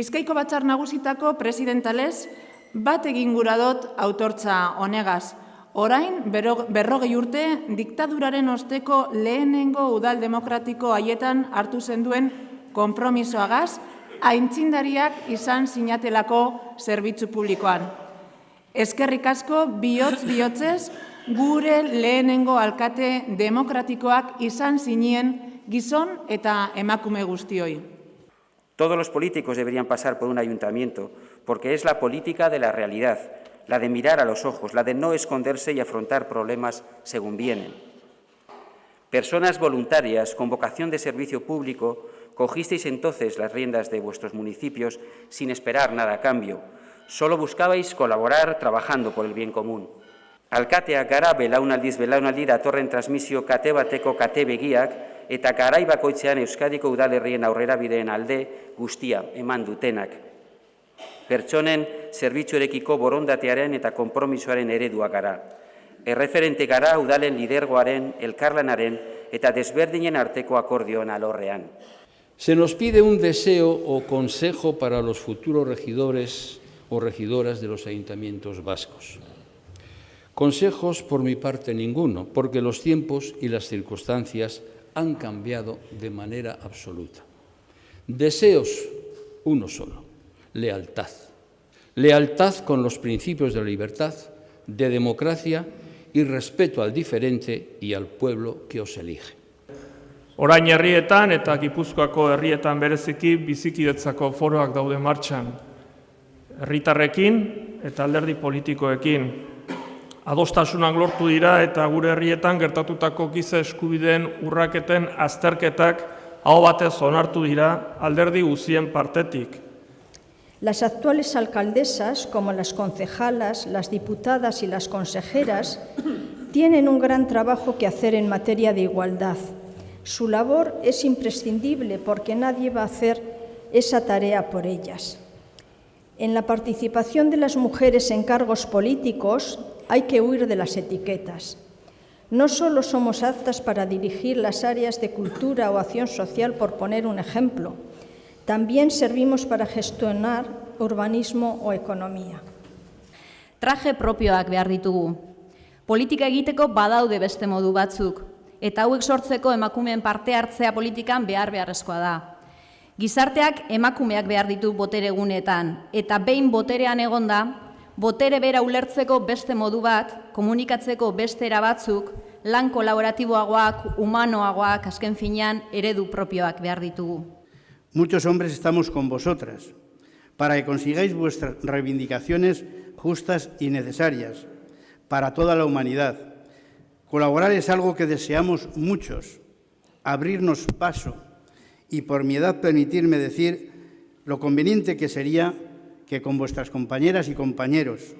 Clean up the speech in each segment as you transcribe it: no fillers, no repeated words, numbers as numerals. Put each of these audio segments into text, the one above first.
Bizkaiko Batzar Nagusitako presidentalez, bat egin gura dut autortza honegaz. Orain, 40 urte, diktaduraren osteko lehenengo udal demokratiko haietan hartu zenduen konpromisoagaz, aintzindariak izan sinatelako zerbitzu publikoan. Eskerrik asko, bihotz-bihotzez, gure lehenengo alkate demokratikoak izan zinien gizon eta emakume guztioi. Todos los políticos deberían pasar por un ayuntamiento, porque es la política de la realidad, la de mirar a los ojos, la de no esconderse y afrontar problemas según vienen. Personas voluntarias con vocación de servicio público, cogisteis entonces las riendas de vuestros municipios sin esperar nada a cambio. Solo buscabais colaborar trabajando por el bien común. Alkateak gara belaunaldiz belaunaldi datorren transmisio kate bateko kate begiak eta garai bakoitzean Euskadiko udalerrien aurrerabideen alde guztia eman dutenak. Pertsonen zerbitzuarekiko borondatearen eta konpromisoaren eredua gara. Erreferente gara udalen lidergoaren, elkarlanaren eta desberdinen arteko akordioen alorrean. Se nos pide un deseo o consejo para los futuros regidores o regidoras de los ayuntamientos vascos. Consejos por mi parte ninguno, porque los tiempos y las circunstancias han cambiado de manera absoluta. Deseos, uno solo, lealtad. Lealtad con los principios de la libertad, de democracia y respeto al diferente y al pueblo que os elige. Orain herrietan eta Gipuzkoako herrietan bereziki bizikidetzako foroak daude martxan. Herritarrekin eta alderdi politikoekin. Adostasunak lortu dira eta gure herrietan gertatutako giza eskubideen urraketen azterketak aho batez onartu dira alderdi guztien partetik. Las actuales alcaldesas, como las concejalas, las diputadas y las consejeras, tienen un gran trabajo que hacer en materia de igualdad. Su labor es imprescindible porque nadie va a hacer esa tarea por ellas. En la participación de las mujeres en cargos políticos hay que huir de las etiquetas. No solo somos aptas para dirigir las áreas de cultura o acción social, por poner un ejemplo, también servimos para gestionar urbanismo o economía. Traje propioak behar ditugu. Politika egiteko badaude beste modu batzuk, eta hauek sortzeko emakumeen parte hartzea politikan beharrezkoa da. Gizarteak emakumeak behar ditu botere guneetan, eta behin boterean egonda, botere bera ulertzeko beste modu bat, komunikatzeko beste era batzuk, lan kolaboratiboagoak, humanoagoak, azken finean eredu propioak behar ditugu. Muchos hombres estamos con vosotras para que consigáis vuestras reivindicaciones justas y necesarias para toda la humanidad. Colaborar es algo que deseamos muchos, abrirnos paso y, por mi edad, permitirme decir lo conveniente que sería que con vuestras compañeras y compañeros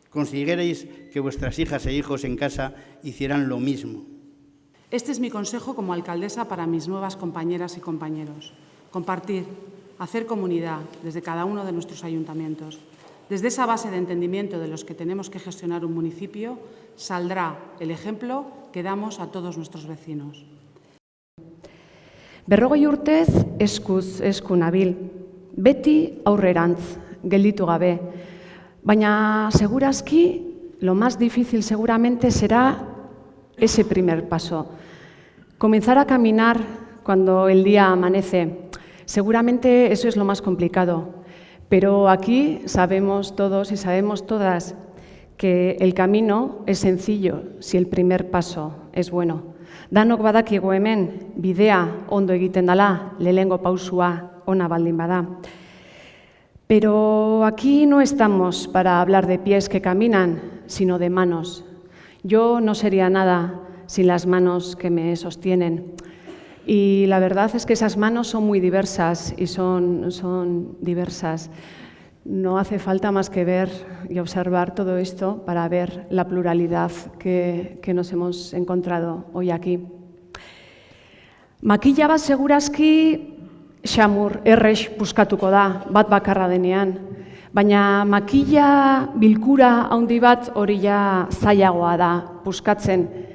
consiguierais que vuestras hijas e hijos en casa hicieran lo mismo. Este es mi consejo como alcaldesa para mis nuevas compañeras y compañeros. Compartir, hacer comunidad desde cada uno de nuestros ayuntamientos. Desde esa base de entendimiento de los que tenemos que gestionar un municipio, saldrá el ejemplo que damos a todos nuestros vecinos. 40 urtez eskuz esku nabil, beti aurrerantz, gelditu gabe. Baina segurazki, lo más difícil seguramente será ese primer paso. Comenzar a caminar cuando el día amanece. Seguramente eso es lo más complicado. Pero aquí sabemos todos y sabemos todas que el camino es sencillo si el primer paso es bueno. Danok badakigu hemen bidea ondo egiten dela, lehenengo pausua ona baldin bada. Pero aquí no estamos para hablar de pies que caminan, sino de manos. Yo no sería nada sin las manos que me sostienen. Y la verdad es que esas manos son muy diversas y son diversas. No hace falta más que ver y observar todo esto para ver la pluralidad que nos hemos encontrado hoy aquí. Makila bat segurazki xamur errex puskatuko da, bat bakarra denean. Baina makila bilkura handi bat hori ja zailagoa da puskatzen.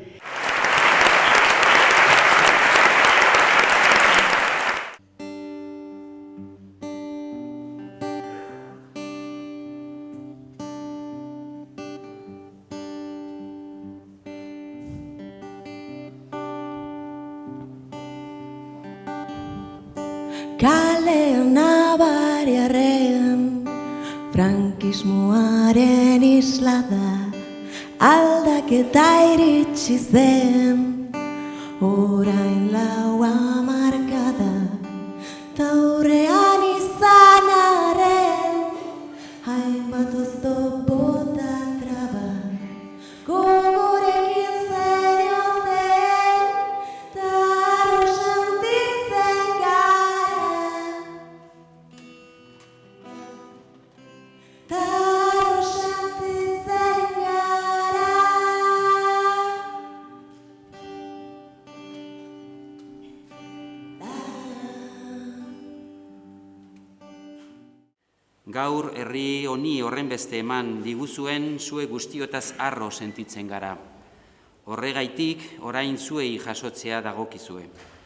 Kalean nabariarrean, frankismoaren isla da, aldaketa iritsi zen, orain lau hamarkada, ta aurrean izanaren, hainbat oztopo ta traba, gogorekin zenioten, ta harro sentitzen gara. Ta harro sentitzen gara. Gaur herri honi horrenbeste eman diguzuen zue guztiotaz harro sentitzen gara. Horregaitik orain zuei jasotzea dagokizue.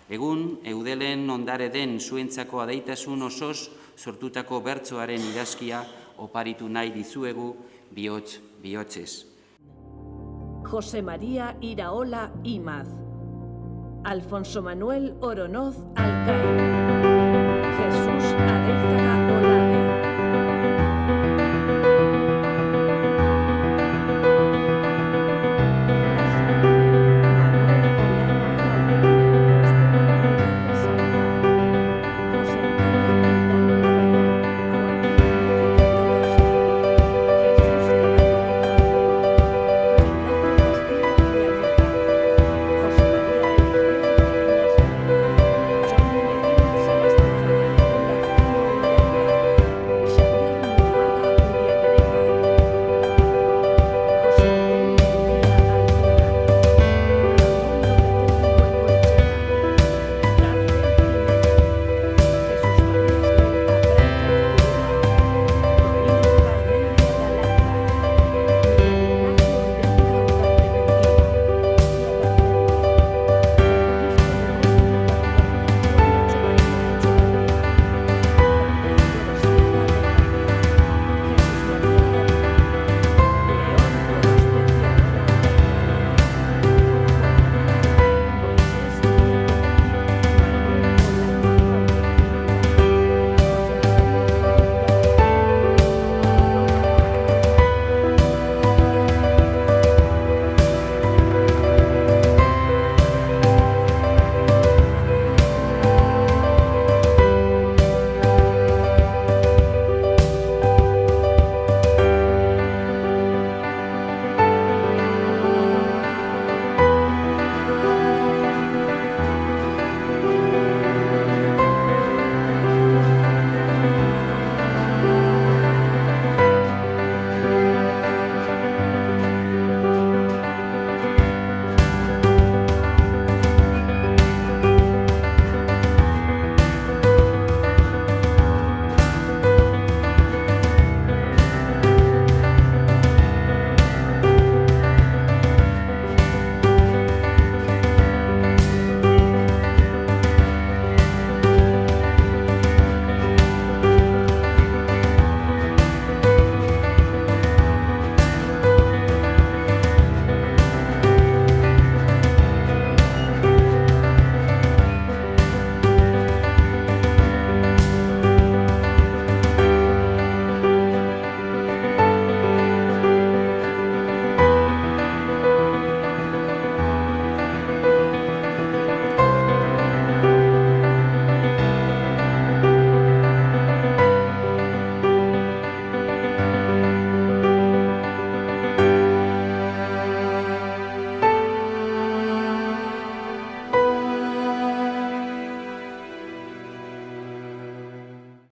Egun, eudelen ondare den zuentzako adeitasun osoz sortutako bertsoaren idazkia oparitu nahi dizuegu bihotz-bihotzez. José María Iraola Imaz, Alfonso Manuel Oronoz Alcaín, Jesús Areza